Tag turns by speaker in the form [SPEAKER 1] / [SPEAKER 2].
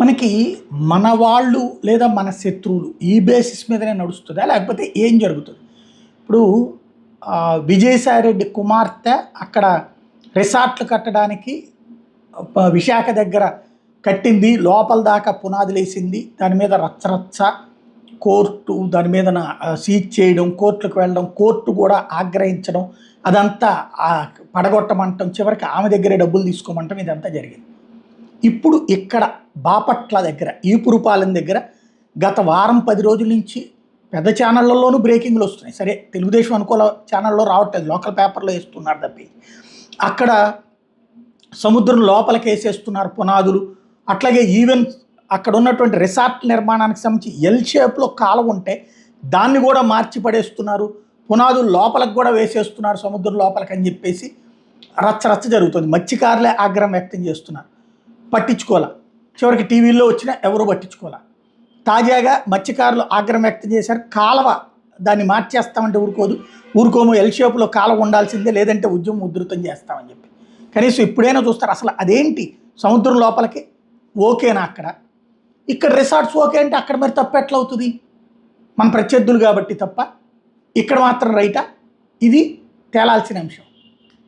[SPEAKER 1] మనకి మన వాళ్ళు లేదా మన శత్రువులు ఈ బేసిస్ మీదనే నడుస్తుందా? లేకపోతే ఏం జరుగుతుంది? ఇప్పుడు విజయసాయిరెడ్డి కుమార్తె అక్కడ రిసార్ట్లు కట్టడానికి విశాఖ దగ్గర కట్టింది. లోపల దాకా పునాదులేసింది. దాని మీద రచ్చరచ్చ కోర్టు దాని మీద సీజ్ చేయడం, కోర్టులకు వెళ్ళడం, కోర్టు కూడా ఆగ్రహించడం, అదంతా పడగొట్టమంటం, చివరికి ఆమె దగ్గరే డబ్బులు తీసుకోమంటం, ఇదంతా జరిగింది. ఇప్పుడు ఇక్కడ బాపట్ల దగ్గర ఈపురుపాలెం దగ్గర గత వారం 10 రోజుల నుంచి పెద్ద ఛానళ్లలోనూ బ్రేకింగ్లు వస్తున్నాయి. సరే, తెలుగుదేశం అనుకూల ఛానల్లో రావట్లేదు, లోకల్ పేపర్లో వేస్తున్నారు తప్పి. అక్కడ సముద్రం లోపలికి వేసేస్తున్నారు పునాదులు. అట్లాగే ఈవెన్ అక్కడ ఉన్నటువంటి రిసార్ట్ నిర్మాణానికి సంబంధించి ఎల్ షేప్లో కాలం ఉంటే దాన్ని కూడా మార్చి పడేస్తున్నారు. పునాదులు లోపలికి కూడా వేసేస్తున్నారు సముద్రం లోపలికి అని చెప్పేసి రచ్చరచ్చ జరుగుతుంది. మత్స్యకారులే ఆగ్రహం వ్యక్తం చేస్తున్నారు. పట్టించుకోవాలా, చివరికి టీవీల్లో వచ్చినా ఎవరు పట్టించుకోవాలా. తాజాగా మత్స్యకారులు ఆగ్రహం వ్యక్తం చేశారు. కాలువ దాన్ని మార్చేస్తామంటే ఊరుకోము, ఎల్ షేప్లో కాలువ ఉండాల్సిందే, లేదంటే ఉద్యమం ఉధృతం చేస్తామని చెప్పి. కనీసం ఇప్పుడైనా చూస్తారు అసలు అదేంటి, సముద్రం లోపలికి ఓకేనా? అక్కడ ఇక్కడ రిసార్ట్స్ ఓకే అంటే అక్కడ మరి తప్ప ఎట్లా అవుతుంది? మన ప్రత్యర్థులు కాబట్టి తప్ప, ఇక్కడ మాత్రం రైటా? ఇది తేలాల్సిన అంశం.